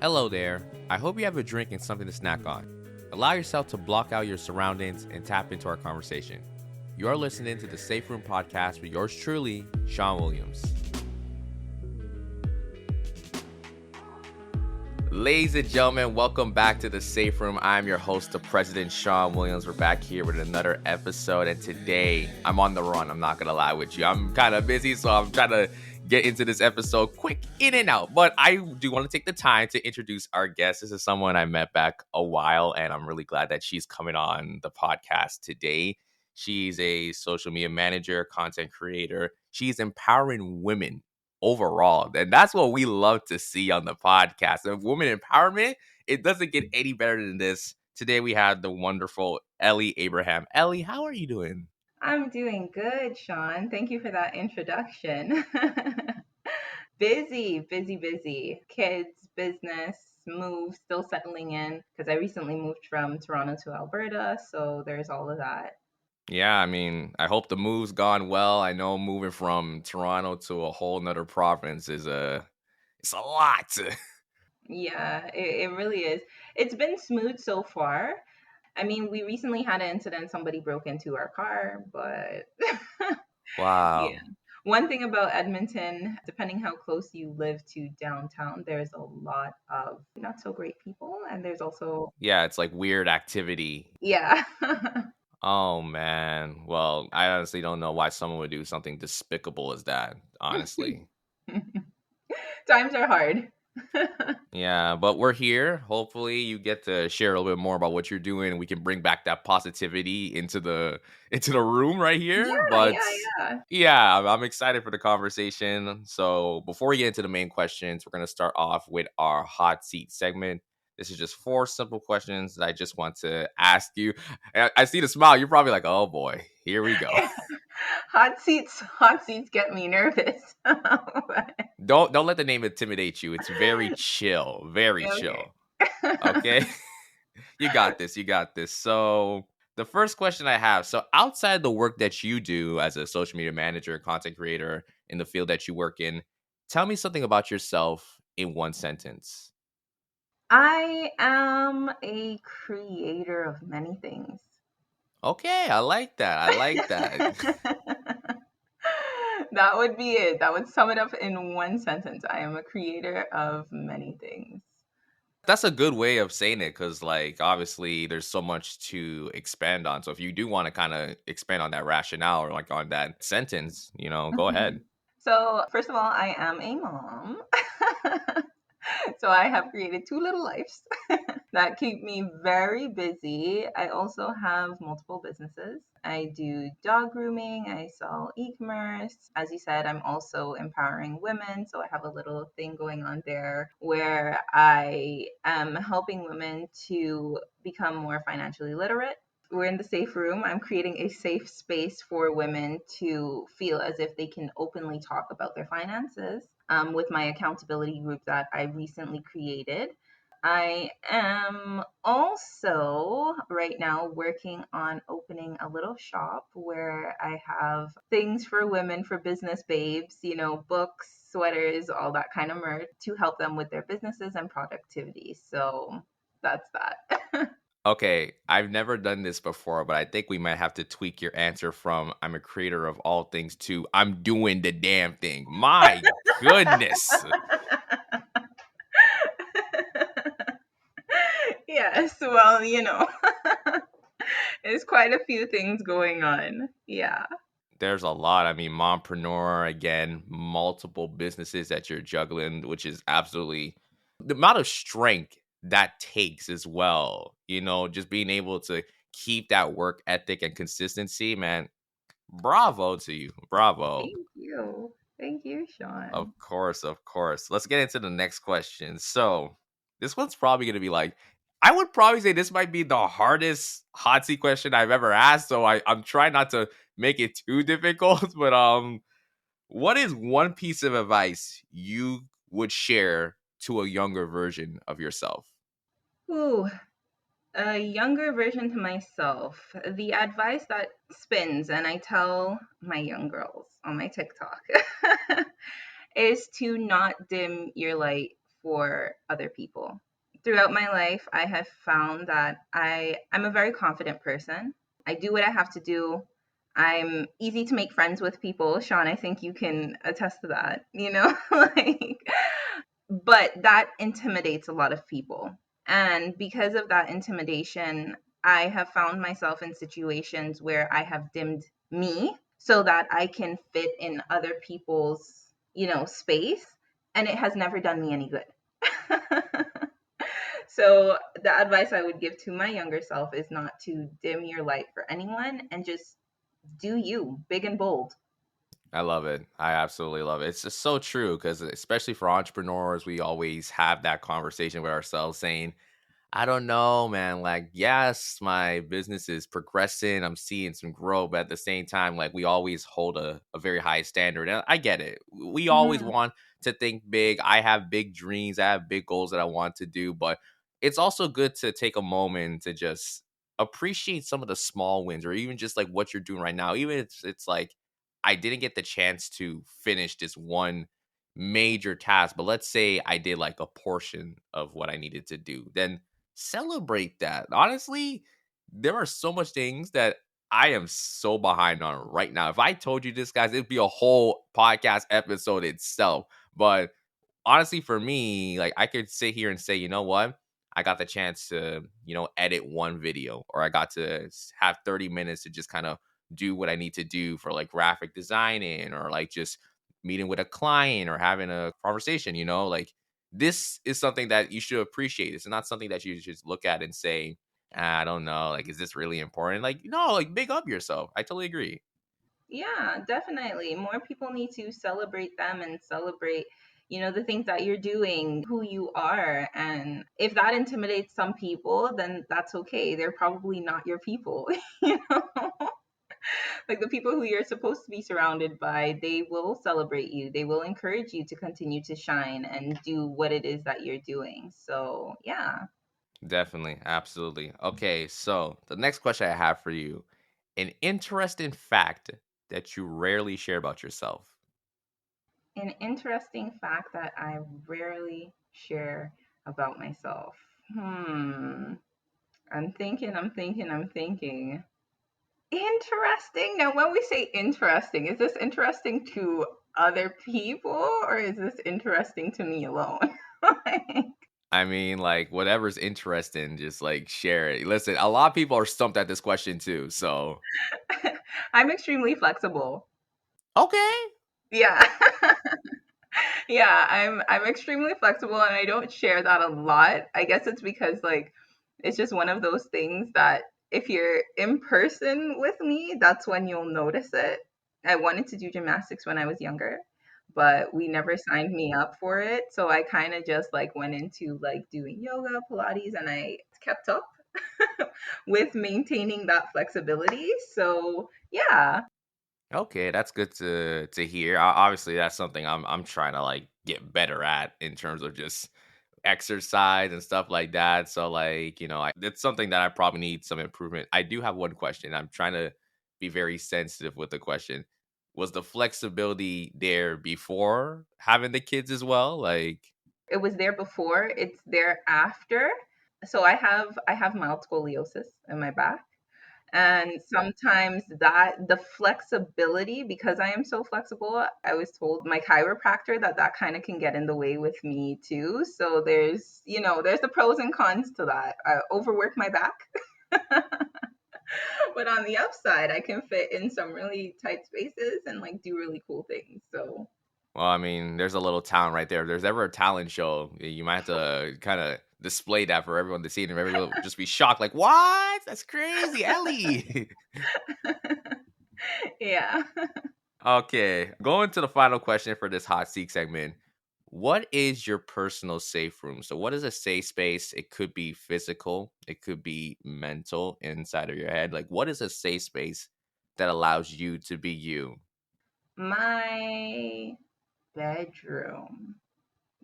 Hello there. I hope you have a drink and something to snack on. Allow yourself to block out your surroundings and tap into our conversation. You are listening to the Safe Room Podcast with yours truly, Sean Williams. Ladies and gentlemen, welcome back to the Safe Room. I'm your host, the President Sean Williams. We're back here with another episode, and today I'm on the run. I'm not gonna lie with you. I'm kind of busy, so I'm trying to get into this episode quick in and out. But I do want to take the time to introduce our guest. This is someone I met back a while, and I'm really glad that she's coming on the podcast today. She's a social media manager, content creator. She's empowering women overall. And that's what we love to see on the podcast. And women empowerment, it doesn't get any better than this. Today we have the wonderful Ellie Abraham. Ellie, how are you doing? I'm doing good, Sean. Thank you for that introduction. Busy. Kids, business, move, still settling in because I recently moved from Toronto to Alberta. So there's all of that. Yeah, I mean, I hope the move's gone well. I know moving from Toronto to a whole nother province it's a lot. Yeah, it really is. It's been smooth so far. I mean, we recently had an incident. Somebody broke into our car, but Wow. yeah. One thing about Edmonton, depending how close you live to downtown, there's a lot of not so great people. And there's also, Yeah, it's like weird activity. yeah. Oh man. Well, I honestly don't know why someone would do something despicable as that, honestly. Times are hard. Yeah, but we're here. Hopefully you get to share a little bit more about what you're doing and we can bring back that positivity into the room right here. But Yeah. yeah, I'm excited for the conversation. So before we get into the main questions, we're going to start off with our hot seat segment. This is just 4 simple questions that I just want to ask you. I see the smile. You're probably like, "Oh boy, here we go." Hot seats get me nervous. Don't let the name intimidate you. It's very chill, very Okay. chill. Okay? You got this. You got this. So, the first question I have, so outside the work that you do as a social media manager, content creator in the field that you work in, tell me something about yourself in one sentence. I am a creator of many things. Okay, I like that. I like that. That would be it. That would sum it up in one sentence. I am a creator of many things. That's a good way of saying it because, like, obviously there's so much to expand on. So, if you do want to kind of expand on that rationale or like on that sentence, go ahead. So, first of all, I am a mom. So I have created 2 little lives that keep me very busy. I also have multiple businesses. I do dog grooming, I sell e-commerce. As you said, I'm also empowering women. So I have a little thing going on there where I am helping women to become more financially literate. We're in the safe room. I'm creating a safe space for women to feel as if they can openly talk about their finances with my accountability group that I recently created. I am also right now working on opening a little shop where I have things for women, for business babes, books, sweaters, all that kind of merch to help them with their businesses and productivity. So that's that. Okay, I've never done this before, but I think we might have to tweak your answer from "I'm a creator of all things" to "I'm doing the damn thing." My goodness. Yes, well, there's quite a few things going on. Yeah. There's a lot. I mean, mompreneur, again, multiple businesses that you're juggling, which is absolutely the amount of strength that takes as well. Just being able to keep that work ethic and consistency, man. Bravo to you. Bravo. Thank you. Thank you, Of Sean. course, of course. Let's get into the next question. So, this one's probably going to be like, I would probably say this might be the hardest hot seat question I've ever asked. So, I'm trying not to make it too difficult. But what is one piece of advice you would share to a younger version of yourself? Ooh, a younger version to myself. The advice that spins, and I tell my young girls on my TikTok, is to not dim your light for other people. Throughout my life, I have found that I'm a very confident person. I do what I have to do. I'm easy to make friends with people. Sean, I think you can attest to that, like, but that intimidates a lot of people. And because of that intimidation, I have found myself in situations where I have dimmed me so that I can fit in other people's, space. And it has never done me any good. So the advice I would give to my younger self is not to dim your light for anyone and just do you, big and bold. I love it. I absolutely love it. It's just so true because, especially for entrepreneurs, we always have that conversation with ourselves saying, I don't know, man. Like, yes, my business is progressing. I'm seeing some growth, but at the same time, like, we always hold a very high standard. And I get it. We always Hmm. want to think big. I have big dreams. I have big goals that I want to do, but it's also good to take a moment to just appreciate some of the small wins or even just like what you're doing right now. Even if it's like, I didn't get the chance to finish this one major task, but let's say I did like a portion of what I needed to do, then celebrate that. Honestly, there are so much things that I am so behind on right now. If I told you this, guys, it'd be a whole podcast episode itself. But honestly, for me, like I could sit here and say, you know what? I got the chance to, edit one video, or I got to have 30 minutes to just kind of do what I need to do for like graphic designing or like just meeting with a client or having a conversation, like this is something that you should appreciate. It's not something that you just look at and say, I don't know, like, is this really important? Like, no, like, big up yourself. I totally agree. Yeah, definitely. More people need to celebrate them and celebrate, the things that you're doing, who you are. And if that intimidates some people, then that's okay. They're probably not your people, you know? Like the people who you're supposed to be surrounded by, they will celebrate you. They will encourage you to continue to shine and do what it is that you're doing. So, yeah. Definitely. Absolutely. Okay. So, the next question I have for you, an interesting fact that you rarely share about yourself. An interesting fact that I rarely share about myself. I'm thinking. Interesting. Now, when we say interesting, is this interesting to other people or is this interesting to me alone? Like, I mean, like, whatever's interesting, just like share it. Listen, a lot of people are stumped at this question too. So, I'm extremely flexible. okay. Yeah. Yeah, I'm extremely flexible and I don't share that a lot. I guess it's because like it's just one of those things that if you're in person with me, that's when you'll notice it. I wanted to do gymnastics when I was younger, but we never signed me up for it. So I kind of just like went into like doing yoga, Pilates, and I kept up with maintaining that flexibility. So yeah. Okay, that's good to hear. Obviously, that's something I'm trying to like get better at in terms of just exercise and stuff like that. So like, it's something that I probably need some improvement. I do have one question. I'm trying to be very sensitive with the question. Was the flexibility there before having the kids as well? Like, It was there before, it's there after. So I have mild scoliosis in my back. And sometimes that the flexibility, because I am so flexible, I was told my chiropractor that kind of can get in the way with me too. So there's the pros and cons to that. I overwork my back, but on the upside, I can fit in some really tight spaces and like do really cool things. So well, I mean, there's a little talent right there. If there's ever a talent show, you might have to kind of display that for everyone to see, and everyone will just be shocked, like, "What? That's crazy, Ellie." yeah. Okay, going to the final question for this hot seat segment. What is your personal safe room? So, what is a safe space? It could be physical, it could be mental inside of your head. Like, what is a safe space that allows you to be you? My bedroom.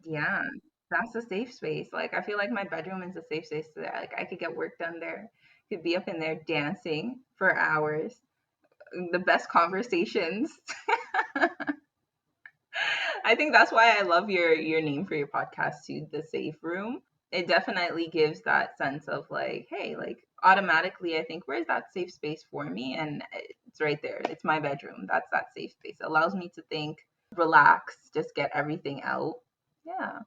Yeah, that's a safe space. Like I feel like my bedroom is a safe space so that like I could get work done there. Could be up in there dancing for hours. The best conversations. I think that's why I love your name for your podcast too, the Safe Room. It definitely gives that sense of like, hey, like automatically I think where's that safe space for me? And it's right there. It's my bedroom. That's that safe space. It allows me to think, relax, just get everything out. Yeah.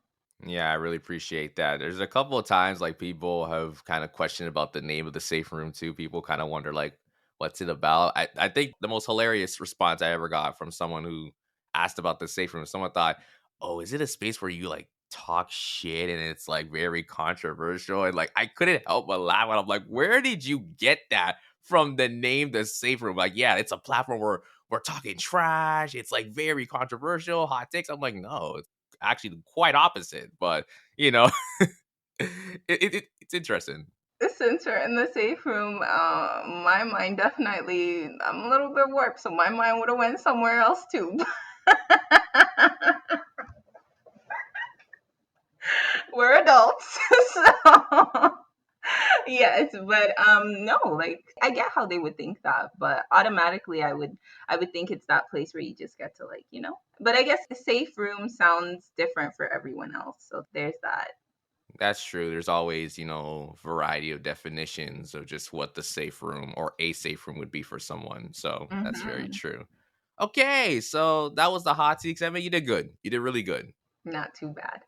Yeah, I really appreciate that. There's a couple of times like people have kind of questioned about the name of the safe room too. People kind of wonder like what's it about. I think the most hilarious response I ever got from someone who asked about the safe room, someone thought, "Oh, is it a space where you like talk shit and it's like very controversial?" And like I couldn't help but laugh. And I'm like, "Where did you get that from the name the safe room?" Like, yeah, it's a platform where we're talking trash. It's like very controversial, hot takes. I'm like, no, actually quite opposite, but you know, it's interesting. Since we're in the safe room, my mind definitely, I'm a little bit warped, so my mind would have went somewhere else too. We're adults, so yes, but no, like I get how they would think that, but automatically I would think it's that place where you just get to like, But I guess the safe room sounds different for everyone else. So there's that. That's true. There's always, variety of definitions of just what the safe room or a safe room would be for someone. So that's very Hmm. true. Okay, so that was the hot takes. I mean, you did good. You did really good. Not too bad.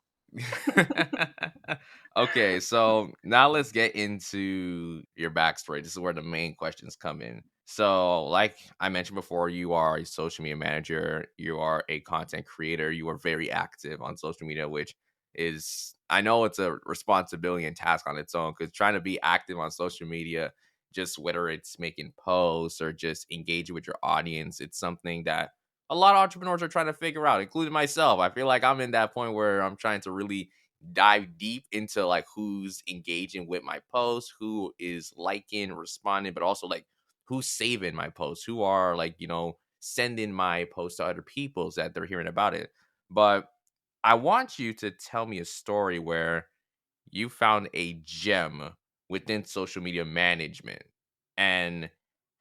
Okay, so now let's get into your backstory. This is where the main questions come in. So, like I mentioned before, you are a social media manager, you are a content creator, you are very active on social media, which is, I know it's a responsibility and task on its own because trying to be active on social media, just whether it's making posts or just engaging with your audience, it's something that a lot of entrepreneurs are trying to figure out, including myself. I feel like I'm in that point where I'm trying to really dive deep into like who's engaging with my posts, who is liking, responding, but also like who's saving my posts, who are like, sending my posts to other people so that they're hearing about it. But I want you to tell me a story where you found a gem within social media management and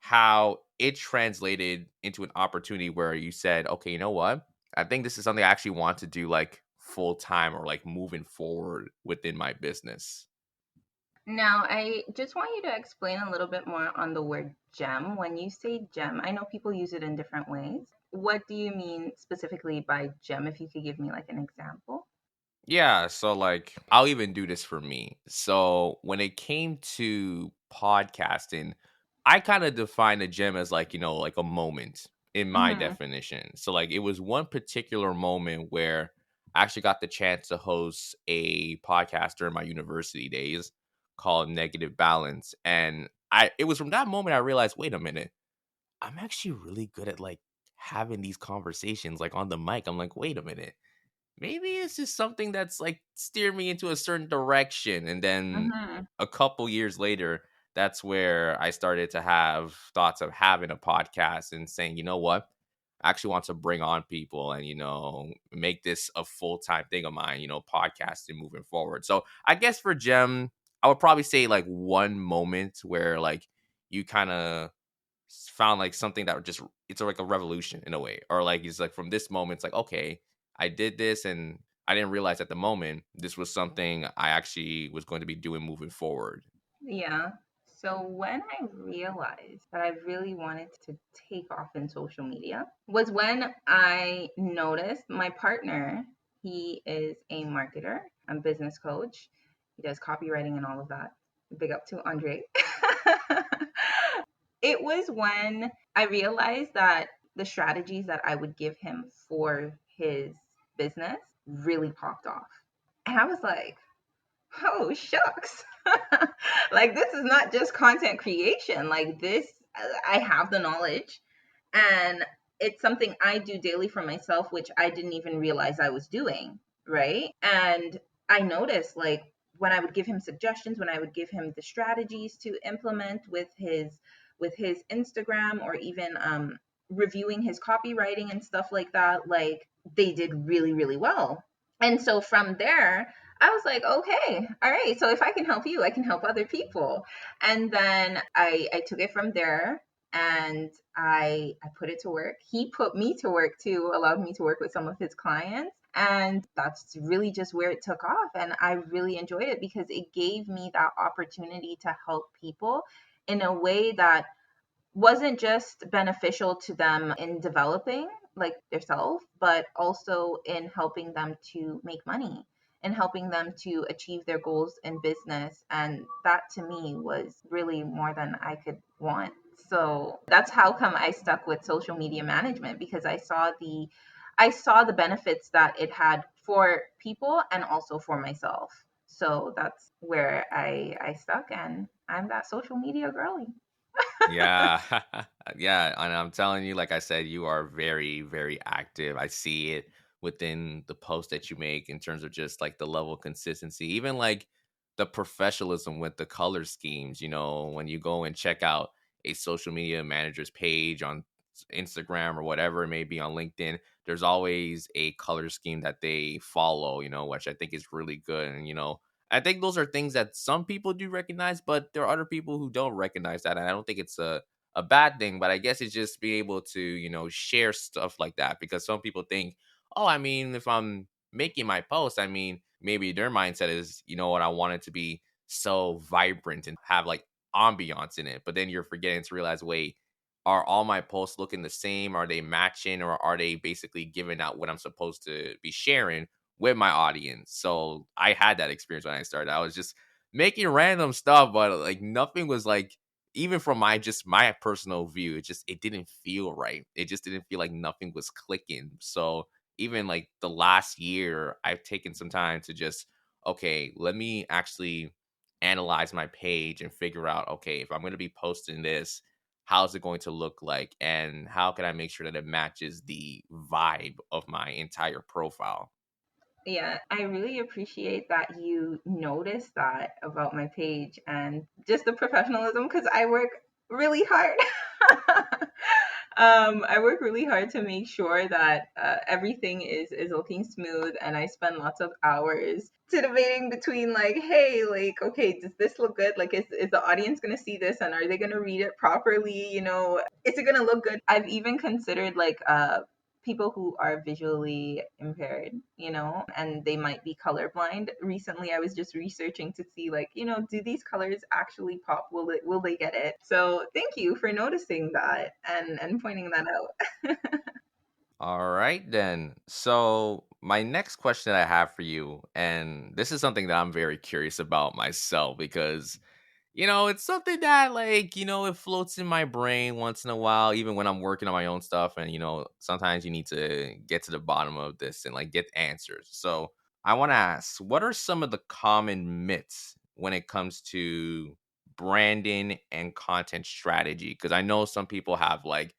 how it translated into an opportunity where you said, okay, you know what? I think this is something I actually want to do like full time or like moving forward within my business. Now, I just want you to explain a little bit more on the word gem. When you say gem, I know people use it in different ways. What do you mean specifically by gem? If you could give me like an example. Yeah, so like I'll even do this for me. So when it came to podcasting, I kind of define a gem as like, like a moment in my Hmm. definition. So like it was one particular moment where I actually got the chance to host a podcast during my university days called Negative Balance. And it was from that moment I realized, wait a minute, I'm actually really good at like having these conversations like on the mic. I'm like, wait a minute, maybe it's just something that's like steer me into a certain direction. And then Hmm. a couple years later, that's where I started to have thoughts of having a podcast and saying, you know what? I actually want to bring on people and, make this a full time thing of mine, podcasting moving forward. So I guess for Jem, I would probably say like one moment where like you kind of found like something that just it's like a revolution in a way, or like it's like from this moment it's like, okay, I did this and I didn't realize at the moment this was something I actually was going to be doing moving forward. Yeah. So when I realized that I really wanted to take off in social media was when I noticed my partner, he is a marketer and business coach. He does copywriting and all of that. Big up to Andre. It was when I realized that the strategies that I would give him for his business really popped off. And I was like, oh, shucks. Like, this is not just content creation. Like, this, I have the knowledge. And it's something I do daily for myself, which I didn't even realize I was doing. Right. And I noticed, like, when I would give him suggestions, when I would give him the strategies to implement with his Instagram, or even reviewing his copywriting and stuff like that, like they did really, really well. And so from there, I was like, okay, all right. So if I can help you, I can help other people. And then I took it from there. and I put it to work. He put me to work too, allowed me to work with some of his clients. And that's really just where it took off. And I really enjoyed it because it gave me that opportunity to help people in a way that wasn't just beneficial to them in developing like themselves, but also in helping them to make money and helping them to achieve their goals in business. And that to me was really more than I could want. So that's how come I stuck with social media management, because I saw the benefits that it had for people and also for myself. So that's where I stuck, and I'm that social media girly. Yeah. Yeah, and I'm telling you, like I said, you are very, very active. I see it within the post that you make in terms of just like the level of consistency, even like the professionalism with the color schemes. When you go and check out a social media manager's page on Instagram or whatever it may be on LinkedIn, there's always a color scheme that they follow, which I think is really good. And, I think those are things that some people do recognize, but there are other people who don't recognize that. And I don't think it's a bad thing, but I guess it's just being able to, share stuff like that, because some people think, oh, I mean, if I'm making my post, I mean, maybe their mindset is, what, I want it to be so vibrant and have like ambiance in it. But then you're forgetting to realize, wait, are all my posts looking the same? Are they matching, or are they basically giving out what I'm supposed to be sharing with my audience? So I had that experience when I started. I was just making random stuff, but like nothing was like, even from my personal view, it didn't feel right. It just didn't feel like nothing was clicking. So even like the last year, I've taken some time to just, okay, let me actually analyze my page and figure out, okay, if I'm going to be posting this, how's it going to look like, and how can I make sure that it matches the vibe of my entire profile? Yeah, I really appreciate that you noticed that about my page and just the professionalism, because I work really hard. I work really hard to make sure that everything is looking smooth, and I spend lots of hours to debating between like, hey, like, okay, does this look good? Like, is the audience gonna see this, and are they gonna read it properly? Is it gonna look good? I've even considered like people who are visually impaired, and they might be colorblind. Recently, I was just researching to see, like, do these colors actually pop? Will they get it? So thank you for noticing that and pointing that out. All right, then. So, my next question that I have for you, and this is something that I'm very curious about myself, because, it's something that, like, it floats in my brain once in a while, even when I'm working on my own stuff. And, sometimes you need to get to the bottom of this and, like, get answers. So, I want to ask, what are some of the common myths when it comes to branding and content strategy? Because I know some people have, like,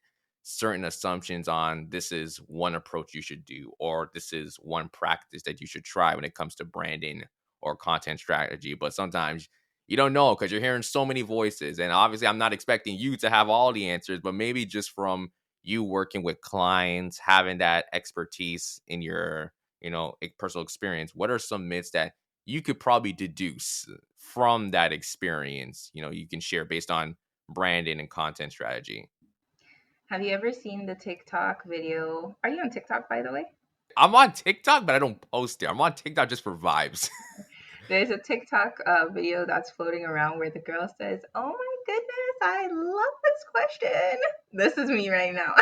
certain assumptions on this is one approach you should do, or this is one practice that you should try when it comes to branding or content strategy. But sometimes you don't know because you're hearing so many voices. And obviously, I'm not expecting you to have all the answers, but maybe just from you working with clients, having that expertise in your, personal experience, what are some myths that you could probably deduce from that experience, you can share based on branding and content strategy? Have you ever seen the TikTok video? Are you on TikTok, by the way? I'm on TikTok, but I don't post it. I'm on TikTok just for vibes. There's a TikTok video that's floating around where the girl says, "Oh my goodness, I love this question." This is me right now.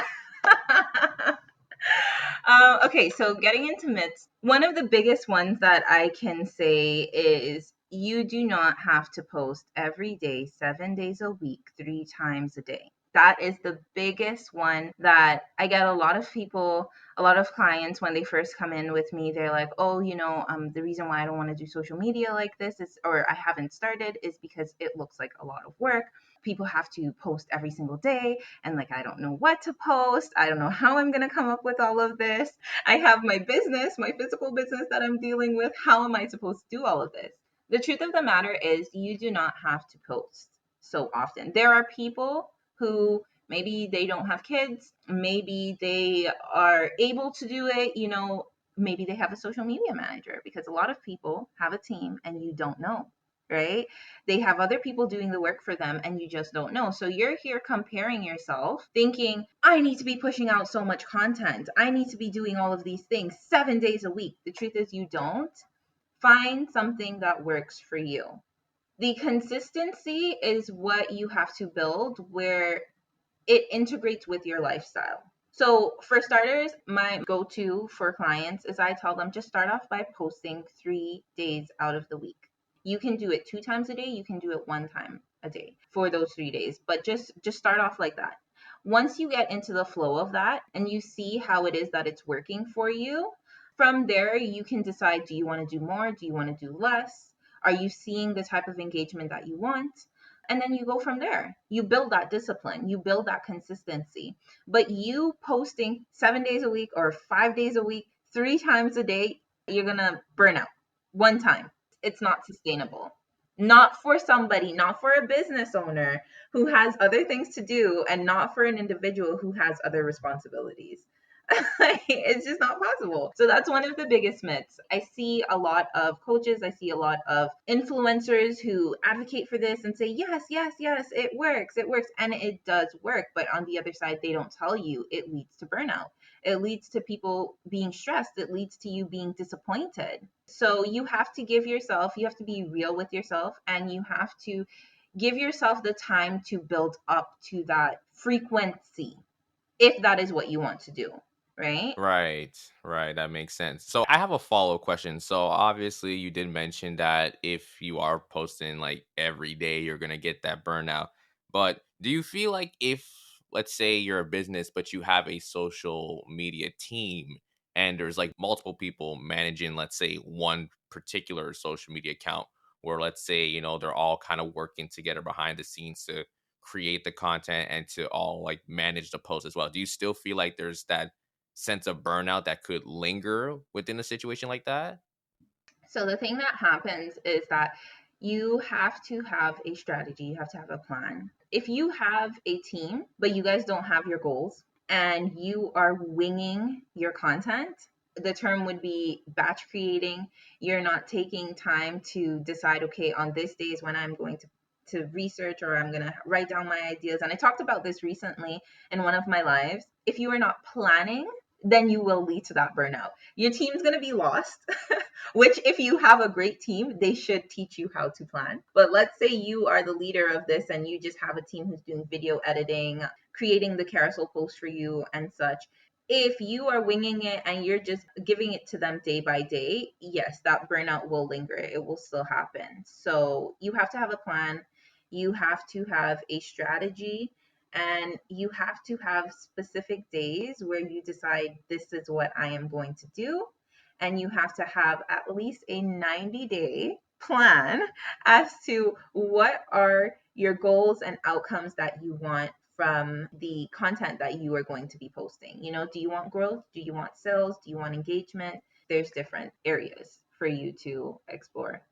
Okay, so getting into myths, one of the biggest ones that I can say is you do not have to post every day, 7 days a week, 3 times a day. That is the biggest one that I get a lot of people, a lot of clients when they first come in with me. They're like, oh, the reason why I don't want to do social media like this is, or I haven't started, is because it looks like a lot of work. People have to post every single day, and like, I don't know what to post. I don't know how I'm going to come up with all of this. I have my business, my physical business that I'm dealing with. How am I supposed to do all of this? The truth of the matter is, you do not have to post so often. There are people who maybe they don't have kids, maybe they are able to do it, maybe they have a social media manager, because a lot of people have a team and you don't know. right? They have other people doing the work for them and you just don't know. So you're here comparing yourself, thinking, I need to be pushing out so much content. I need to be doing all of these things 7 days a week. The truth is, you don't. Find something that works for you. The consistency is what you have to build where it integrates with your lifestyle. So, for starters, my go to for clients is I tell them just start off by posting 3 days out of the week. You can do it 2 times a day, you can do it 1 time a day for those 3 days, but just start off like that. Once you get into the flow of that and you see how it is that it's working for you, from there you can decide, do you want to do more? Do you want to do less? Are you seeing the type of engagement that you want? And then you go from there. You build that discipline, you build that consistency. But you posting 7 days a week or 5 days a week, 3 times a day, you're going to burn out 1 time. It's not sustainable. Not for somebody, not for a business owner who has other things to do, and not for an individual who has other responsibilities. It's just not possible. So that's one of the biggest myths. I see a lot of coaches, I see a lot of influencers who advocate for this and say, yes, yes, yes, it works, it works. And it does work. But on the other side, they don't tell you it leads to burnout. It leads to people being stressed. It leads to you being disappointed. So you have to give yourself, you have to be real with yourself, and you have to give yourself the time to build up to that frequency if that is what you want to do, right? Right, right. That makes sense. So I have a follow question. So obviously, you did mention that if you are posting like every day, you're gonna get that burnout. But do you feel like if, let's say, you're a business, but you have a social media team and there's like multiple people managing, let's say, one particular social media account, where let's say, they're all kind of working together behind the scenes to create the content and to all like manage the post as well. Do you still feel like there's that sense of burnout that could linger within a situation like that? So the thing that happens is that you have to have a strategy, you have to have a plan. If you have a team, but you guys don't have your goals and you are winging your content, the term would be batch creating. You're not taking time to decide, okay, on this day is when I'm going to research or I'm going to write down my ideas. And I talked about this recently in one of my lives. If you are not planning, then you will lead to that burnout. Your team's going to be lost, which if you have a great team, they should teach you how to plan. But let's say you are the leader of this and you just have a team who's doing video editing, creating the carousel post for you and such. If you are winging it and you're just giving it to them day by day, yes, that burnout will linger. It will still happen. So you have to have a plan. You have to have a strategy, and you have to have specific days where you decide this is what I am going to do. And you have to have at least a 90-day plan as to what are your goals and outcomes that you want from the content that you are going to be posting. Do you want growth? Do you want sales? Do you want engagement? There's different areas for you to explore.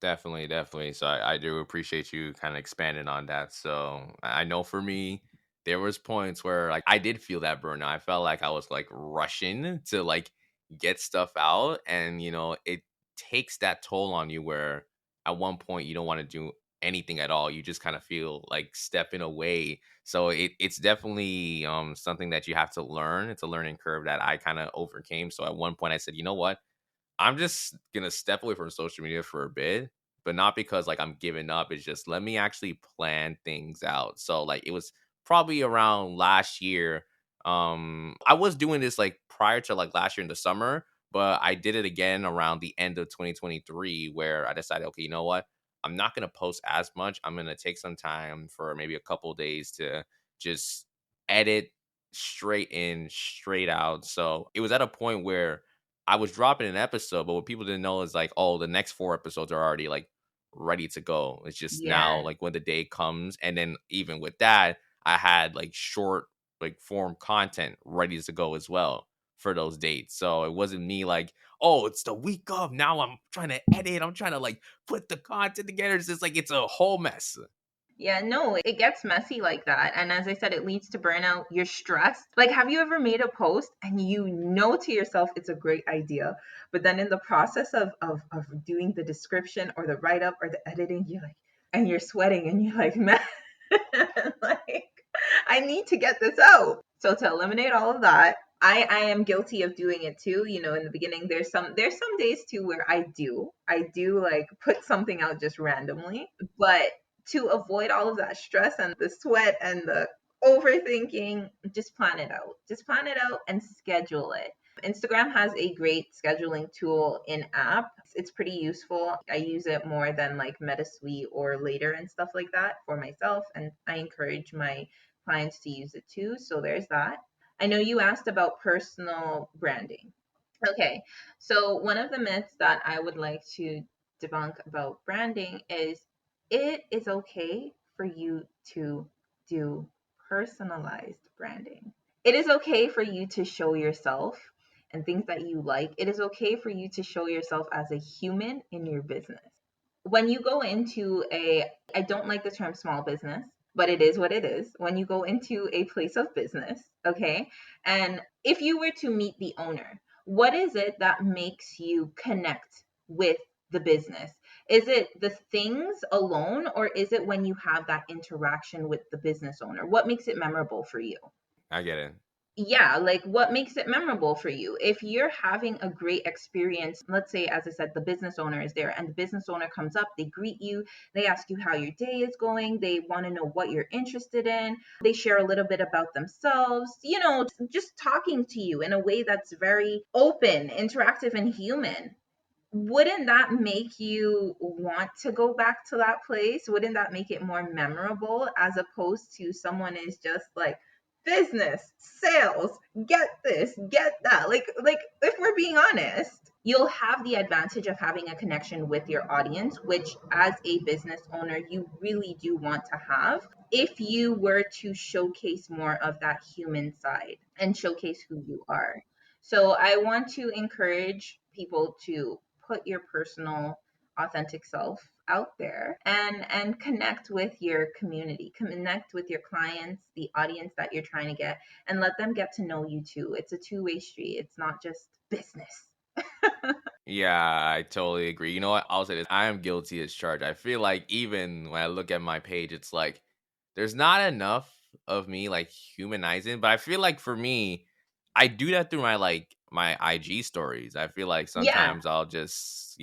Definitely, definitely. So I do appreciate you kind of expanding on that. So I know for me, there was points where like I did feel that burnout. I felt like I was like rushing to like get stuff out, and it takes that toll on you where at one point you don't want to do anything at all. You just kind of feel like stepping away. So it's definitely something that you have to learn. It's a learning curve that I kind of overcame. So at one point I said, you know what? I'm just gonna step away from social media for a bit, but not because like I'm giving up. It's just let me actually plan things out. So like it was probably around last year. I was doing this like prior to like last year in the summer, but I did it again around the end of 2023 where I decided, okay, you know what? I'm not gonna post as much. I'm gonna take some time for maybe a couple days to just edit straight in, straight out. So it was at a point where I was dropping an episode, but what people didn't know is like, oh, the next 4 episodes are already like ready to go. It's just now Yeah. like when the day comes, and then even with that, I had like short like form content ready to go as well for those dates. So it wasn't me like, oh, it's the week of now. I'm trying to edit. I'm trying to like put the content together. It's just like it's a whole mess. Yeah, no, it gets messy like that. And as I said, it leads to burnout. You're stressed. Like, have you ever made a post and you know to yourself it's a great idea, but then in the process of doing the description or the write up or the editing, you're like, and you're sweating and you're like, man, like, I need to get this out. So to eliminate all of that, I am guilty of doing it too. You know, in the beginning, there's some days too where I do like put something out just randomly, but to avoid all of that stress and the sweat and the overthinking, just plan it out. Just plan it out and schedule it. Instagram has a great scheduling tool in app. It's pretty useful. I use it more than like MetaSuite or Later and stuff like that for myself, and I encourage my clients to use it too. So there's that. I know you asked about personal branding. Okay, so one of the myths that I would like to debunk about branding is it is okay for you to do personalized branding. It is okay for you to show yourself and things that you like. It is okay for you to show yourself as a human in your business. When you go into I don't like the term small business, but it is what it is. When you go into a place of business, okay, and if you were to meet the owner, what is it that makes you connect with the business? Is it the things alone, or is it when you have that interaction with the business owner? What makes it memorable for you? I get it. Yeah, like what makes it memorable for you? If you're having a great experience, let's say, as I said, the business owner is there and the business owner comes up, they greet you, they ask you how your day is going, they want to know what you're interested in, they share a little bit about themselves, just talking to you in a way that's very open, interactive, and human. Wouldn't that make you want to go back to that place? Wouldn't that make it more memorable as opposed to someone is just like business, sales, get this, get that. Like if we're being honest, you'll have the advantage of having a connection with your audience, which as a business owner, you really do want to have if you were to showcase more of that human side and showcase who you are. So I want to encourage people to put your personal authentic self out there and connect with your community, connect with your clients, the audience that you're trying to get, and let them get to know you too. It's a two-way street. It's not just business. Yeah, I totally agree. You know what? I'll say this. I am guilty as charged. I feel like even when I look at my page, it's like there's not enough of me like humanizing. But I feel like for me, I do that through my IG stories. I feel like Yeah. sometimes I'll just,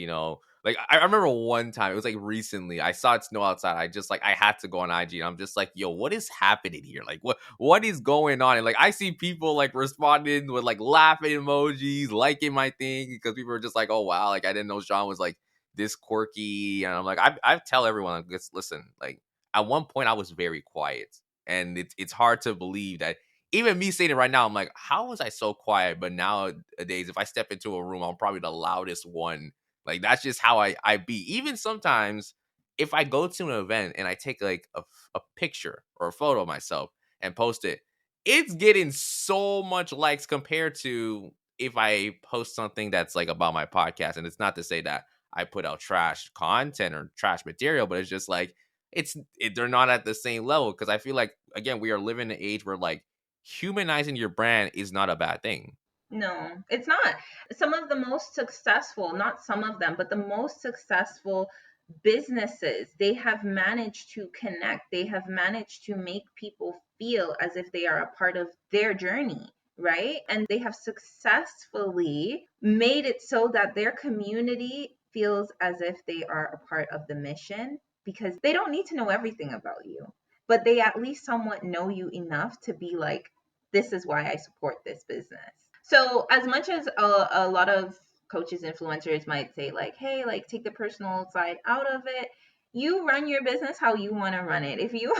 like I remember one time, it was like recently, I saw it snow outside. I just like I had to go on IG and I'm just like, yo, what is happening here? Like what is going on? And like I see people like responding with like laughing emojis, liking my thing because people are just like, oh wow, like I didn't know Sean was like this quirky. And I'm like, I tell everyone, like, listen, like at one point I was very quiet. And it's hard to believe that even me saying it right now, I'm like, how was I so quiet? But nowadays, if I step into a room, I'm probably the loudest one. Like that's just how I be. Even sometimes, if I go to an event and I take like a picture or a photo of myself and post it, it's getting so much likes compared to if I post something that's like about my podcast. And it's not to say that I put out trash content or trash material, but it's just like they're not at the same level because I feel like again we are living in an age where like humanizing your brand is not a bad thing. No, it's not. Some of the most successful, not some of them, but the most successful businesses, they have managed to connect. They have managed to make people feel as if they are a part of their journey, right? And they have successfully made it so that their community feels as if they are a part of the mission because they don't need to know everything about you, but they at least somewhat know you enough to be like, this is why I support this business. So, as much as a lot of coaches, influencers might say, like, hey, like, take the personal side out of it, you run your business how you want to run it. If you,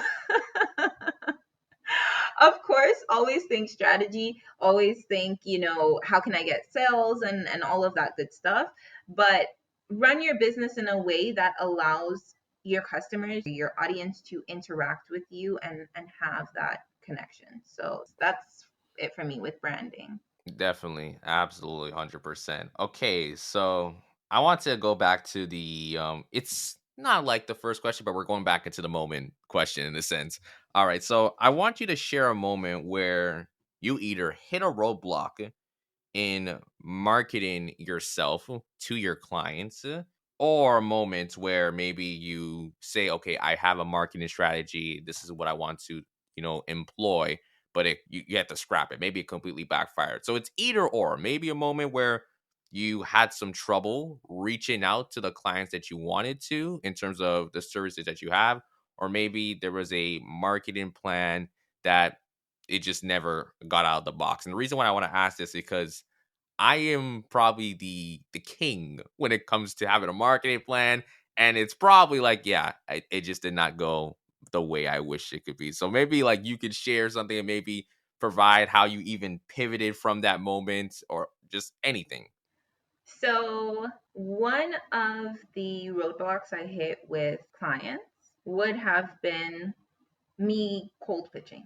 of course, always think strategy, always think, how can I get sales and all of that good stuff. But run your business in a way that allows your customers, your audience to interact with you and have that connection. So, that's it for me with branding. Definitely, absolutely, 100%. Okay, so I want to go back to the it's Not like the first question, but we're going back into the moment question in a sense. All right. So I want you to share a moment where you either hit a roadblock in marketing yourself to your clients, or moments where maybe you say, okay, I have a marketing strategy, this is what I want to employ, but you have to scrap it, maybe it completely backfired. So it's either or, maybe a moment where you had some trouble reaching out to the clients that you wanted to in terms of the services that you have, or maybe there was a marketing plan that it just never got out of the box. And the reason why I want to ask this is because I am probably the king when it comes to having a marketing plan, and it's probably like, yeah, it just did not go the way I wish it could be. So maybe like you could share something and maybe provide how you even pivoted from that moment or just anything. So, one of the roadblocks I hit with clients would have been me cold pitching.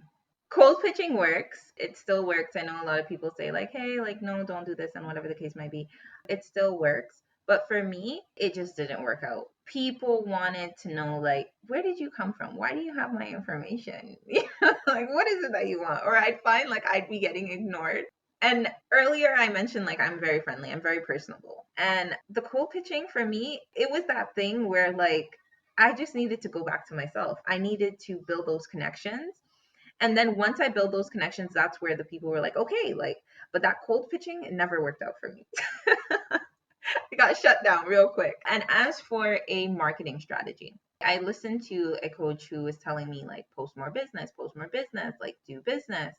Cold pitching works. It still works. I know a lot of people say, like, hey, like, no, don't do this, and whatever the case might be. It still works. But for me, it just didn't work out. People wanted to know, like, where did you come from? Why do you have my information? Like, what is it that you want? Or I'd find like I'd be getting ignored. And earlier I mentioned like I'm very friendly, I'm very personable. And the cold pitching for me, it was that thing where like I just needed to go back to myself. I needed to build those connections. And then once I build those connections, that's where the people were like, okay, like, but that cold pitching, it never worked out for me. It got shut down real quick. And as for a marketing strategy, I listened to a coach who was telling me, like, post more business, like, do business.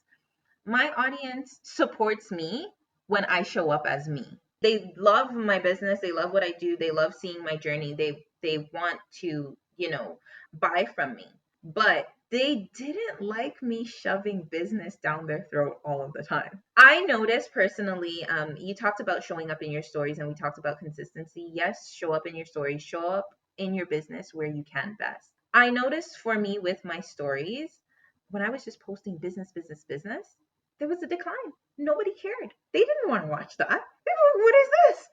My audience supports me when I show up as me. They love my business, they love what I do, they love seeing my journey. They want to, buy from me. But they didn't like me shoving business down their throat all of the time. I noticed personally, you talked about showing up in your stories and we talked about consistency. Yes, show up in your stories, show up in your business where you can best. I noticed for me with my stories, when I was just posting business, business, business, there was a decline. Nobody cared. They didn't want to watch that. They were, what is this?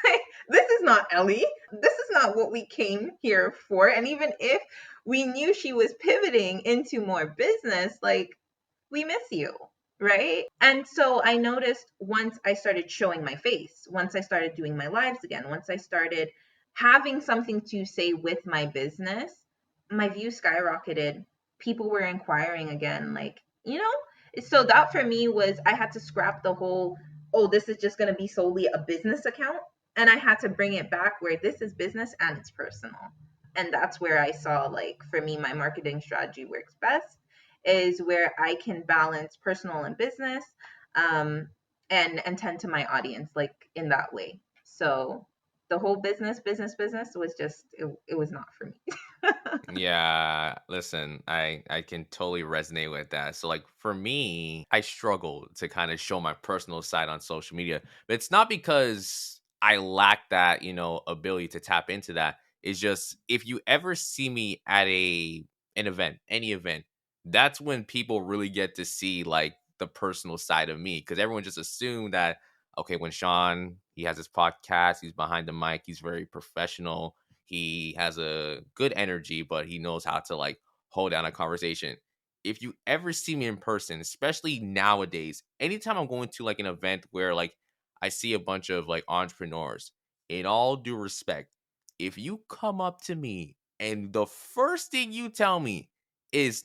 Like, this is not Ellie. This is not what we came here for. And even if we knew she was pivoting into more business, like, we miss you, right? And so I noticed once I started showing my face, once I started doing my lives again, once I started having something to say with my business, my views skyrocketed. People were inquiring again, like, so that for me was I had to scrap the whole, oh, this is just going to be solely a business account. And I had to bring it back where this is business and it's personal. And that's where I saw, like, for me, my marketing strategy works best is where I can balance personal and business, um, and tend to my audience like in that way. So the whole business was just it was not for me. Yeah, listen, I can totally resonate with that. So like for me, I struggle to kind of show my personal side on social media. But it's not because I lack that, ability to tap into that. It's just if you ever see me at an event, any event, that's when people really get to see like the personal side of me because everyone just assumed that okay, when Sean, he has his podcast, he's behind the mic, he's very professional, he has a good energy, but he knows how to like hold down a conversation. If you ever see me in person, especially nowadays, anytime I'm going to like an event where like I see a bunch of like entrepreneurs, in all due respect, if you come up to me and the first thing you tell me is,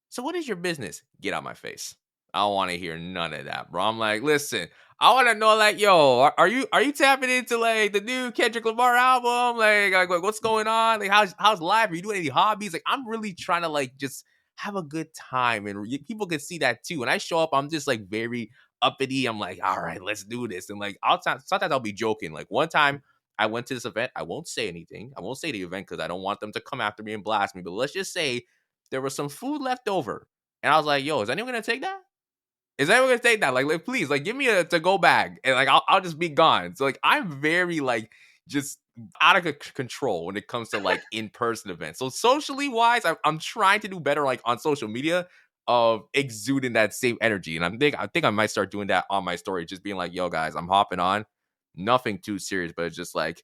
so what is your business? Get out my face. I don't want to hear none of that, bro. I'm like, listen, I want to know, like, yo, are you tapping into like the new Kendrick Lamar album? Like what's going on? Like, how's life? Are you doing any hobbies? Like, I'm really trying to like just have a good time, and people can see that too. When I show up, I'm just like very uppity. I'm like, all right, let's do this. And like, sometimes I'll be joking. Like one time, I went to this event. I won't say anything. I won't say the event because I don't want them to come after me and blast me. But let's just say there was some food left over, and I was like, yo, is anyone gonna take that? Is anyone gonna take that? Like, please, like, give me a to-go bag, and like, I'll just be gone. So like, I'm very like just out of control when it comes to like in-person events. So socially wise, I'm trying to do better like on social media of exuding that same energy, and I think I might start doing that on my story, just being like, yo guys, I'm hopping on, nothing too serious, but it's just like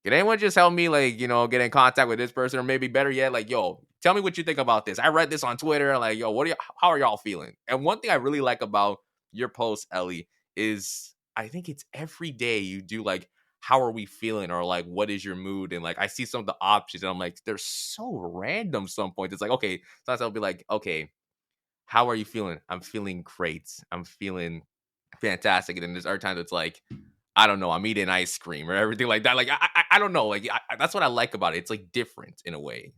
Can anyone just help me, like, get in contact with this person? Or maybe better yet, like, yo, tell me what you think about this. I read this on Twitter. Like, yo, how are y'all feeling? And one thing I really like about your post, Ellie, is I think it's every day you do like, how are we feeling? Or like, what is your mood? And like, I see some of the options and I'm like, they're so random some point. It's like, okay, sometimes I'll be like, okay, how are you feeling? I'm feeling great. I'm feeling fantastic. And then there's other times it's like, I don't know, I'm eating ice cream or everything like that. Like, I don't know. Like, that's what I like about it. It's like different in a way.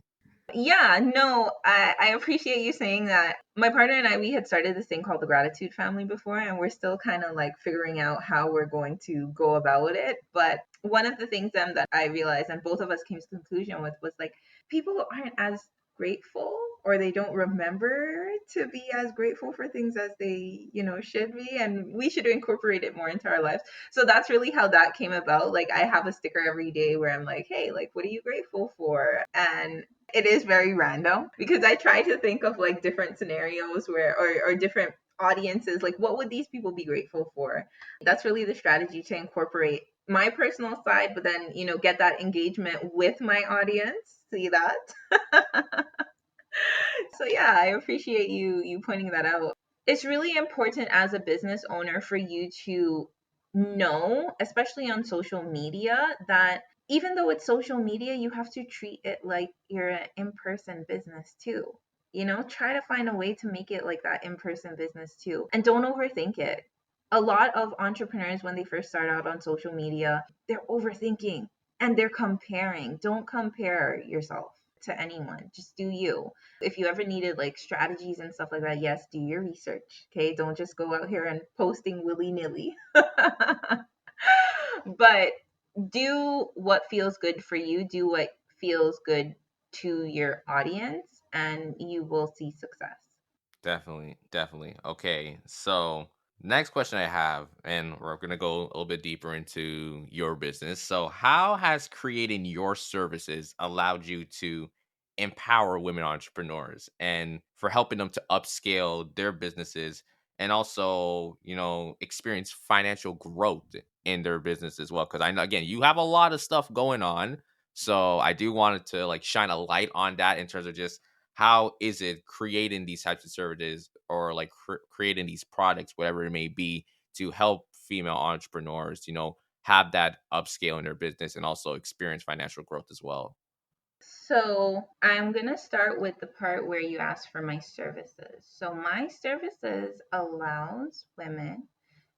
Yeah, no, I appreciate you saying that. My partner and I, we had started this thing called the Gratitude Family before, and we're still kind of like figuring out how we're going to go about it. But one of the things that I realized, and both of us came to the conclusion with, was like people aren't as grateful, or they don't remember to be as grateful for things as they, should be. And we should incorporate it more into our lives. So that's really how that came about. Like, I have a sticker every day where I'm like, hey, like, what are you grateful for? And it is very random because I try to think of like different scenarios where, or different audiences, like what would these people be grateful for? That's really the strategy, to incorporate my personal side, but then, get that engagement with my audience. See that? So yeah, I appreciate you pointing that out. It's really important as a business owner for you to know, especially on social media, that even though it's social media, you have to treat it like you're an in-person business too. Try to find a way to make it like that in-person business too. And don't overthink it. A lot of entrepreneurs, when they first start out on social media, they're overthinking and they're comparing. Don't compare yourself to anyone. Just do you. If you ever needed like strategies and stuff like that, yes, do your research. Okay. Don't just go out here and posting willy nilly. But do what feels good for you, do what feels good to your audience, and you will see success. Definitely, definitely. Okay, so next question I have, and we're gonna go a little bit deeper into your business. So, how has creating your services allowed you to empower women entrepreneurs and for helping them to upscale their businesses and also, experience financial growth in their business as well? Because I know, again, you have a lot of stuff going on. So I do want to like shine a light on that in terms of just how is it creating these types of services or like creating these products, whatever it may be, to help female entrepreneurs, have that upscale in their business and also experience financial growth as well. So I'm going to start with the part where you asked for my services. So my services allows women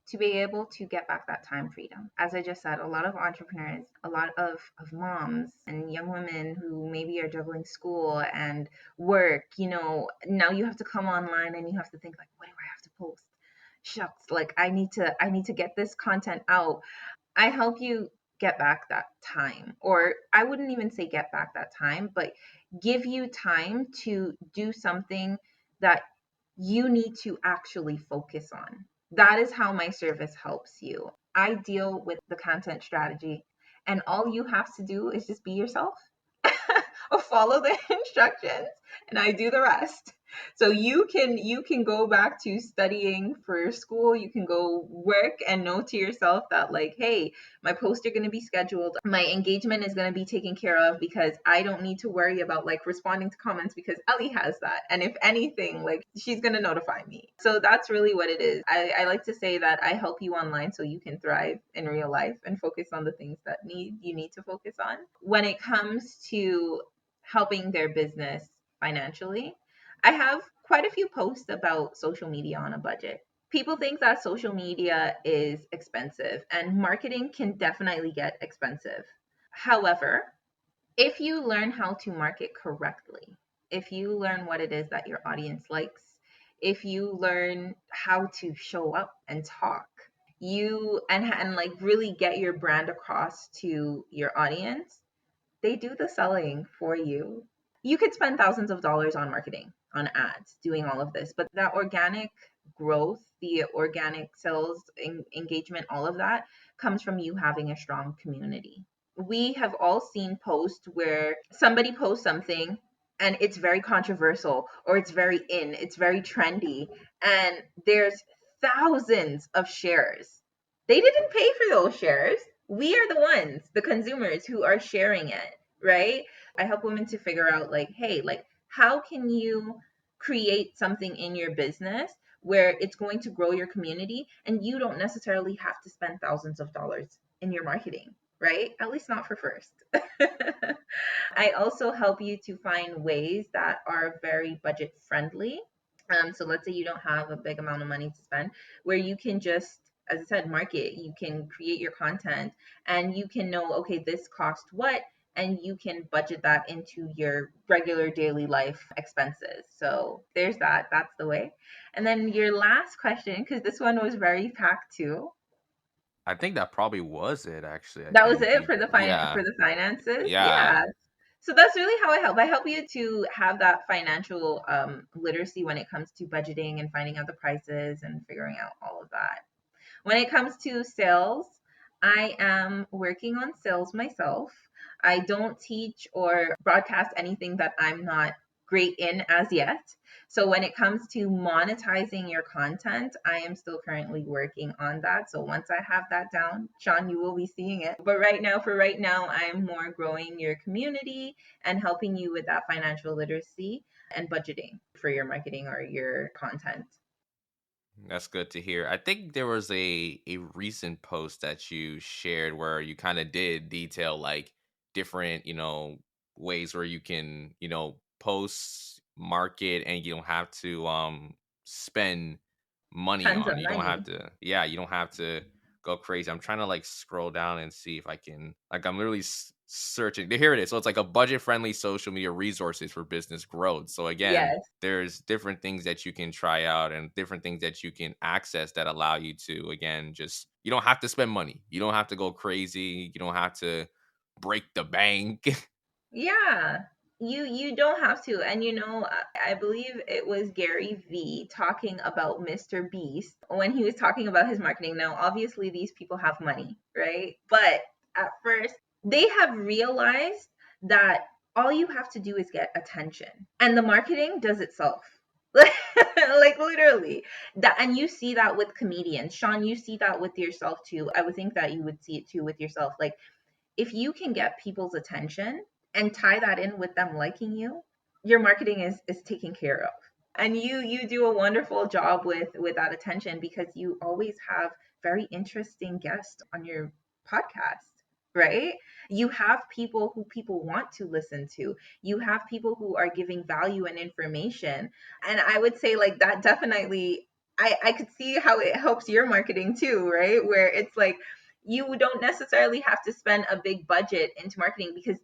to be able to get back that time freedom. As I just said, a lot of entrepreneurs, a lot of moms and young women who maybe are juggling school and work, now you have to come online and you have to think like, what do I have to post? Shucks, like I need to get this content out. I help you get back that time. Or I wouldn't even say get back that time, but give you time to do something that you need to actually focus on. That is how my service helps you. I deal with the content strategy, and all you have to do is just be yourself or follow the instructions, and I do the rest. So you can go back to studying for school, you can go work and know to yourself that like, hey, my posts are going to be scheduled, my engagement is going to be taken care of, because I don't need to worry about like responding to comments because Ellie has that. And if anything, like she's going to notify me. So that's really what it is. I like to say that I help you online so you can thrive in real life and focus on the things that you need to focus on. When it comes to helping their business financially, I have quite a few posts about social media on a budget. People think that social media is expensive, and marketing can definitely get expensive. However, if you learn how to market correctly, if you learn what it is that your audience likes, if you learn how to show up and talk, you and like really get your brand across to your audience, they do the selling for you. You could spend thousands of dollars on marketing, on ads, doing all of this, but that organic growth, the organic sales, engagement, all of that comes from you having a strong community. We have all seen posts where somebody posts something and it's very controversial, or it's very in, it's very trendy, and there's thousands of shares. They didn't pay for those shares. we are the ones, the consumers who are sharing it, right? I help women to figure out like, hey, like how can you create something in your business where it's going to grow your community and you don't necessarily have to spend thousands of dollars in your marketing, right? At least not for first. I also help you to find ways that are very budget friendly. So let's say you don't have a big amount of money to spend, where you can just, as I said, market, you can create your content and you can know, okay, this cost what, and you can budget that into your regular daily life expenses. So there's that. That's the way. And then your last question, because this one was very packed too. I think that probably was it, actually. I That was think it you, for the yeah, for the finances. yeah. Yeah. So that's really how I help. I help you to have that financial literacy when it comes to budgeting and finding out the prices and figuring out all of that. When it comes to sales, I am working on sales myself. I don't teach or broadcast anything that I'm not great in as yet. So when it comes to monetizing your content, I am still currently working on that. So once I have that down, Sean, you will be seeing it. But for right now, I'm more growing your community and helping you with that financial literacy and budgeting for your marketing or your content. That's good to hear. I think there was a recent post that you shared where you kind of did detail like different, ways where you can, post, market, and you don't have to spend money Tons on. of You don't have money. to, yeah, you don't have to go crazy. I'm trying to like scroll down and see if I can, like, I'm literally searching. Here it is. So it's like a budget friendly social media resources for business growth. So again, Yes. there's different things that you can try out and different things that you can access that allow you to, again, just, you don't have to spend money. You don't have to go crazy. You don't have to break the bank. Yeah. You don't have to. And I believe it was Gary V talking about Mr. Beast when he was talking about his marketing. Now, obviously these people have money, right? But at first, they have realized that all you have to do is get attention and the marketing does itself. Like literally that, and you see that with comedians. Sean, you see that with yourself too. I would think that you would see it too with yourself. Like if you can get people's attention and tie that in with them liking you, your marketing is taken care of. And you do a wonderful job with that attention because you always have very interesting guests on your podcast, right? You have people who people want to listen to. You have people who are giving value and information. And I would say like that definitely I could see how it helps your marketing too, right? Where it's like you don't necessarily have to spend a big budget into marketing because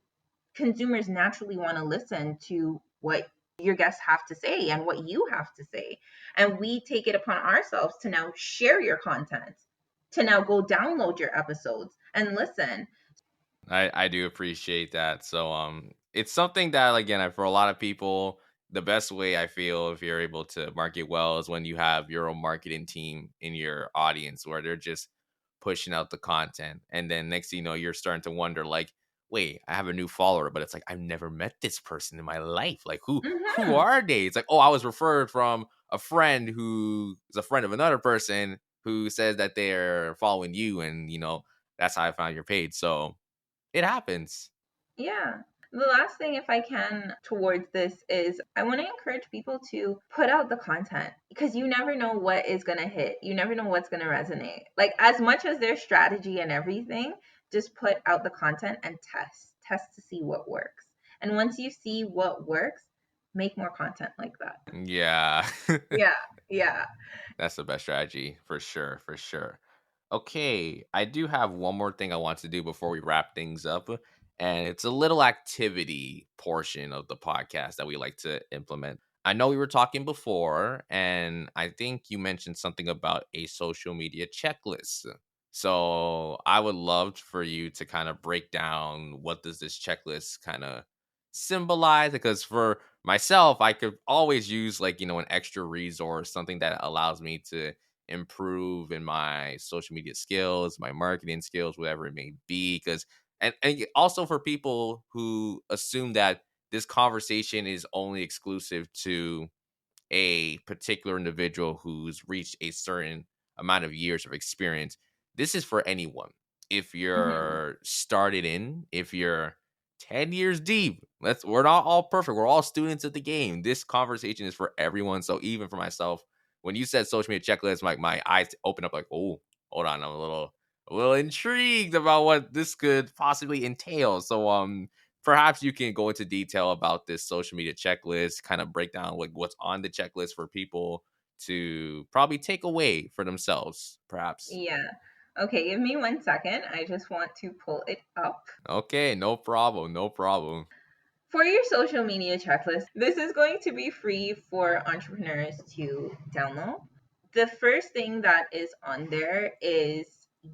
consumers naturally want to listen to what your guests have to say and what you have to say. And we take it upon ourselves to now share your content, to now go download your episodes and listen. I do appreciate that. So it's something that, again, for a lot of people, the best way I feel if you're able to market well is when you have your own marketing team in your audience where they're just pushing out the content. And then next thing you know, you're starting to wonder like, wait, I have a new follower, but it's like I've never met this person in my life. Like who Mm-hmm. are they? It's like, oh, I was referred from a friend who is a friend of another person who says that they're following you, and that's how I found your page. So it happens. Yeah. The last thing, if I can, towards this is I want to encourage people to put out the content because you never know what is going to hit. You never know what's going to resonate. Like, as much as their strategy and everything, just put out the content and test to see what works. And once you see what works, make more content like that. Yeah. Yeah. Yeah. That's the best strategy for sure, for sure. Okay, I do have one more thing I want to do before we wrap things up, and it's a little activity portion of the podcast that we like to implement. I know we were talking before, and I think you mentioned something about a social media checklist. So I would love for you to kind of break down what does this checklist kind of symbolize, because for myself, I could always use like, an extra resource, something that allows me to improve in my social media skills, my marketing skills, whatever it may be. Because, and also for people who assume that this conversation is only exclusive to a particular individual who's reached a certain amount of years of experience, this is for anyone. if Hmm. you're if you're 10 years deep. We're not all perfect. We're all students of the game. This conversation is for everyone. So even for myself, when you said social media checklist, my eyes open up like, oh, hold on, I'm a little intrigued about what this could possibly entail. So perhaps you can go into detail about this social media checklist, kind of break down like what's on the checklist for people to probably take away for themselves, perhaps. Yeah. Okay, give me 1 second. I just want to pull it up. Okay, no problem, no problem. For your social media checklist, this is going to be free for entrepreneurs to download. The first thing that is on there is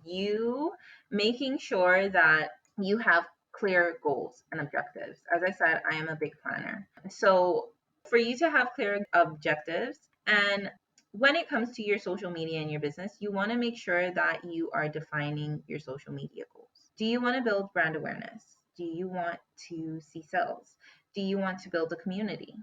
you making sure that you have clear goals and objectives. As I said, I am a big planner. So, for you to have clear objectives, and when it comes to your social media and your business, you want to make sure that you are defining your social media goals. Do you want to build brand awareness? Do you want to see sales? Do you want to build a community?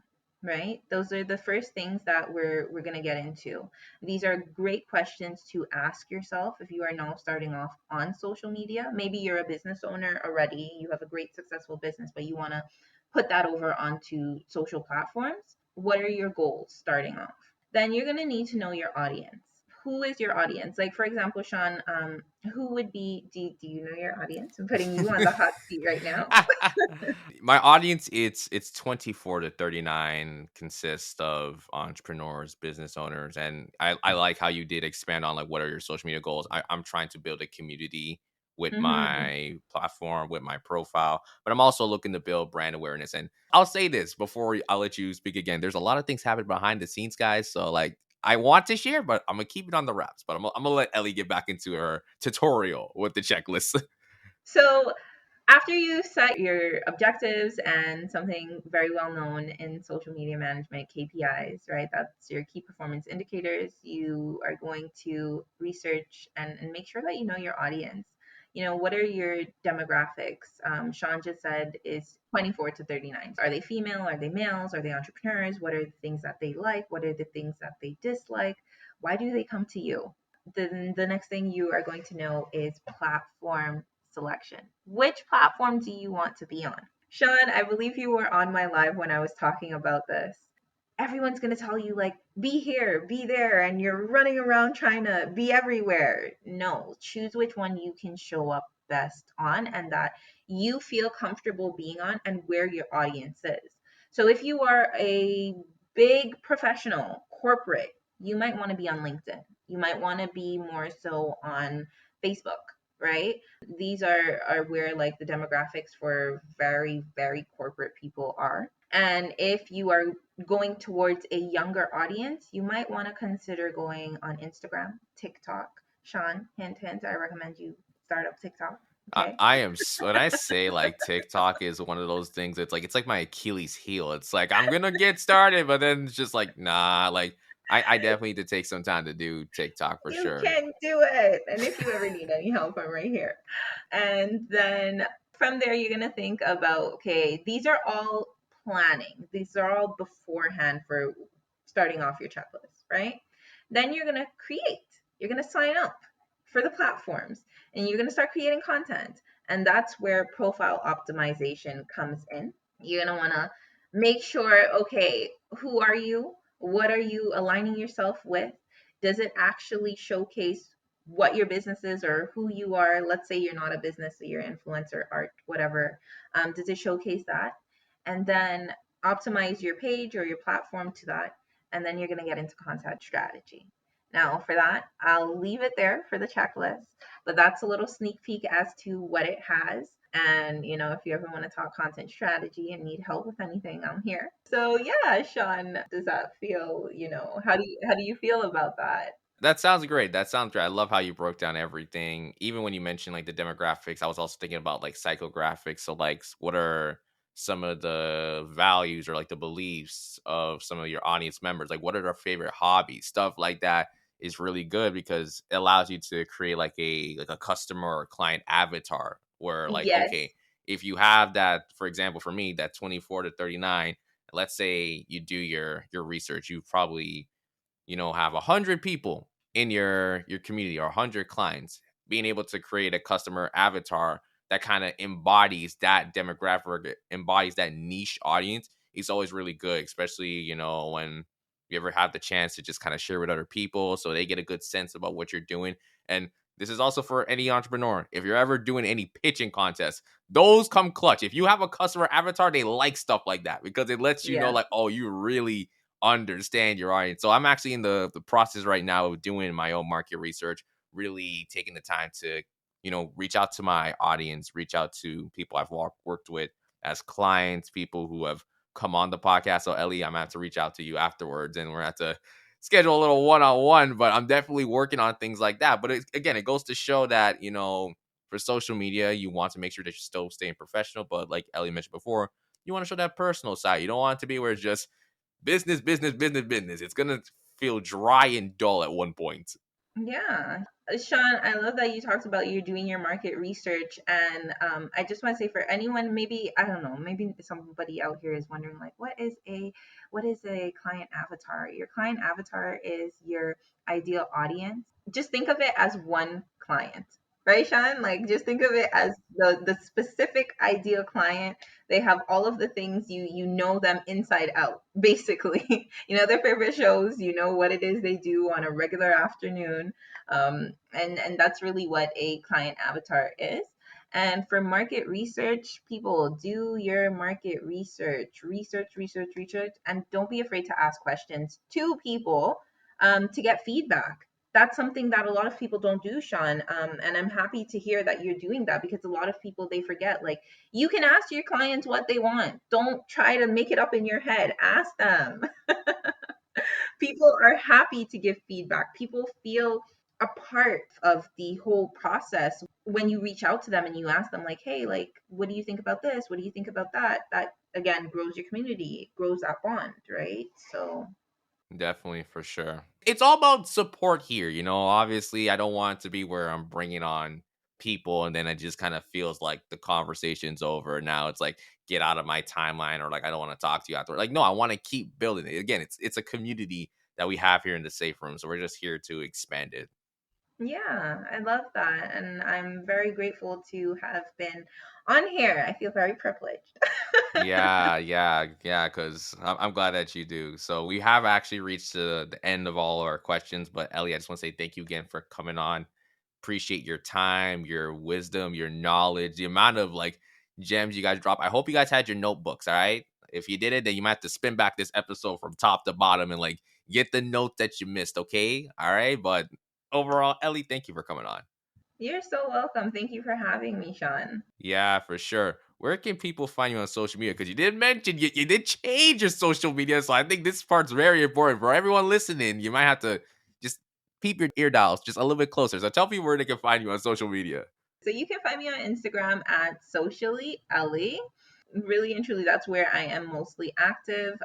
Right? Those are the first things that we're going to get into. These are great questions to ask yourself if you are now starting off on social media. Maybe you're a business owner already, you have a great successful business, but you want to put that over onto social platforms. What are your goals starting off? Then you're going to need to know your audience. Who is your audience? Like, for example, Sean, who would be, do you know your audience? I'm putting you on the hot seat right now. My audience, it's 24 to 39, consists of entrepreneurs, business owners, and I like how you did expand on like what are your social media goals. I'm trying to build a community with Mm-hmm. my platform, with my profile, but I'm also looking to build brand awareness. And I'll say this before I'll let you speak again. There's a lot of things happening behind the scenes, guys. So like I want to share, but I'm gonna keep it on the wraps. But I'm gonna let Ellie get back into her tutorial with the checklist. So after you set your objectives and something very well known in social media management, KPIs, right? That's your key performance indicators. You are going to research and make sure that you know your audience. You know, what are your demographics? Sean just said is 24 to 39. Are they female? Are they males? Are they entrepreneurs? What are the things that they like? What are the things that they dislike? Why do they come to you? Then the next thing you are going to know is platform selection. Which platform do you want to be on? Sean, I believe you were on my live when I was talking about this. Everyone's going to tell you, like, be here, be there, and you're running around trying to be everywhere. No, choose which one you can show up best on and that you feel comfortable being on and where your audience is. So if you are a big professional, corporate, you might want to be on LinkedIn. You might want to be more so on Facebook, right? These are where like the demographics for very, very corporate people are. And if you are going towards a younger audience, you might want to consider going on Instagram, TikTok. Sean, hint, hint, I recommend you start up TikTok. Okay. When I say like TikTok is one of those things, it's like my Achilles heel. It's like I'm gonna get started, but then it's just like nah. Like I definitely need to take some time to do TikTok for You sure. can do it. And if you ever need any help, I'm right here. And then from there, you're going to think about okay, these are all planning, these are all beforehand for starting off your checklist, right? Then you're going to create, you're going to sign up for the platforms and you're going to start creating content. And that's where profile optimization comes in. You're going to want to make sure okay, who are you? What are you aligning yourself with? Does it actually showcase what your business is or who you are? Let's say you're not a business, so you're influencer, art, whatever. Does it showcase that? And then optimize your page or your platform to that. And then you're going to get into content strategy. Now, for that, I'll leave it there for the checklist, but that's a little sneak peek as to what it has. And, you know, if you ever want to talk content strategy and need help with anything, I'm here. So, yeah, Sean, does that feel, how do you feel about that? That sounds great. That sounds great. I love how you broke down everything. Even when you mentioned like the demographics, I was also thinking about like psychographics. So like what are some of the values or like the beliefs of some of your audience members? Like what are their favorite hobbies? Stuff like that is really good because it allows you to create like a customer or client avatar where like Yes. okay, if you have that, for example, for me, that 24 to 39, let's say you do your research, you probably have 100 people in your community or 100 clients. being able to create a customer avatar that kind of embodies that demographic, embodies that niche audience, is always really good, especially, when you ever have the chance to just kind of share with other people so they get a good sense about what you're doing. And this is also for any entrepreneur. If you're ever doing any pitching contests, those come clutch. If you have a customer avatar, they like stuff like that because it lets you know, Yeah. like, oh, you really understand your audience. So I'm actually in the process right now of doing my own market research, really taking the time to, reach out to my audience, reach out to people I've worked with as clients, people who have come on the podcast. So Ellie, I'm gonna have to reach out to you afterwards and we're gonna have to schedule a little one-on-one, but I'm definitely working on things like that. But again, it goes to show that, for social media, you want to make sure that you're still staying professional. But like Ellie mentioned before, you want to show that personal side. You don't want it to be where it's just business, business, business, business. It's going to feel dry and dull at one point. Yeah. Sean, I love that you talked about you doing your market research. And I just want to say for anyone, maybe, I don't know, maybe somebody out here is wondering like, what is a client avatar? Your client avatar is your ideal audience. Just think of it as one client, right, Sean? Like just think of it as the specific ideal client. They have all of the things you know them inside out, basically. You know their favorite shows, you know what it is they do on a regular afternoon. And that's really what a client avatar is. And for market research, people do your market research, and don't be afraid to ask questions to people to get feedback. That's something that a lot of people don't do, Sean. And I'm happy to hear that you're doing that because a lot of people, they forget, like, you can ask your clients what they want. Don't try to make it up in your head. Ask them. People are happy to give feedback. People feel a part of the whole process when you reach out to them and you ask them like, hey, like, what do you think about this? What do you think about that? That again grows your community, grows that bond, right? So Definitely, for sure. It's all about support here. Obviously, I don't want it to be where I'm bringing on people and then it just kind of feels like the conversation's over. Now it's like, get out of my timeline, or like, I don't want to talk to you after. Like, no, I want to keep building it. Again, it's a community that we have here in the Safe Room. So we're just here to expand it. yeah, I love that. And I'm very grateful to have been on here. I feel very privileged. Yeah, because I'm glad that you do. So we have actually reached the end of all our questions. But Ellie, I just want to say thank you again for coming on. Appreciate your time, your wisdom, your knowledge, the amount of like gems you guys drop. I hope you guys had your notebooks. All right. If you didn't, then you might have to spin back this episode from top to bottom and like get the notes that you missed. Okay. All right. But overall, Ellie, thank you for coming on. You're so welcome. Thank you for having me, Sean. Yeah, for sure. Where can people find you on social media? Because you did mention you did change your social media. So I think this part's very important for everyone listening. You might have to just peep your ear dials just a little bit closer. So tell people where they can find you on social media. So you can find me on Instagram at socially Ellie. Really and truly, that's where I am mostly active.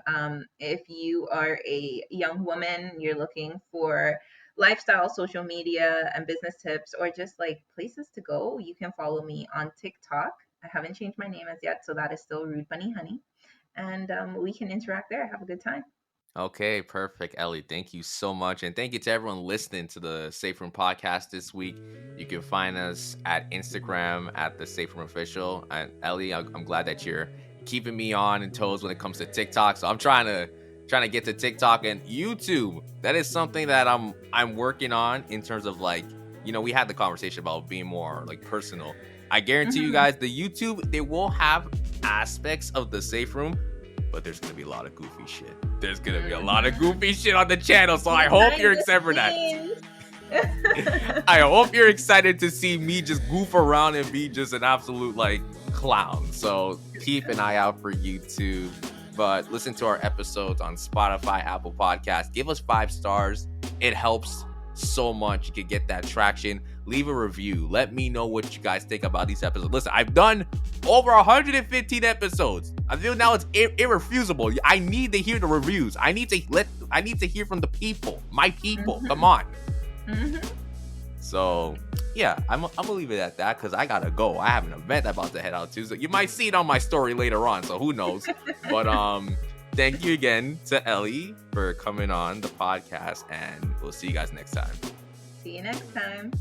If you are a young woman, you're looking for lifestyle, social media, and business tips, or just like places to go, you can follow me on TikTok. I haven't changed my name as yet, so that is still Rude Bunny Honey. And we can interact there. Have a good time. Okay, perfect, Ellie. Thank you so much. And thank you to everyone listening to the Safe Room podcast this week. You can find us at Instagram at the Safe Room Official. And Ellie, I'm glad that you're keeping me on and toes when it comes to TikTok. So I'm trying to get to TikTok and YouTube. That is something that I'm working on in terms of like, we had the conversation about being more like personal. I guarantee you guys, the YouTube, they will have aspects of the Safe Room, but there's gonna be a lot of goofy shit. There's gonna be a lot of goofy shit on the channel, so I hope you're excited for that. I hope you're excited to see me just goof around and be just an absolute like clown. So keep an eye out for YouTube. But listen to our episodes on Spotify, Apple Podcasts. Give us 5 stars. It helps so much. You can get that traction. Leave a review. Let me know what you guys think about these episodes. Listen, I've done over 115 episodes. I feel now it's irrefusable. I need to hear the reviews. I need to hear from the people, my people. Come on. So yeah, I'm gonna leave it at that because I gotta go. I have an event I'm about to head out to. So you might see it on my story later on. So who knows? But thank you again to Ellie for coming on the podcast, and we'll see you guys next time. See you next time.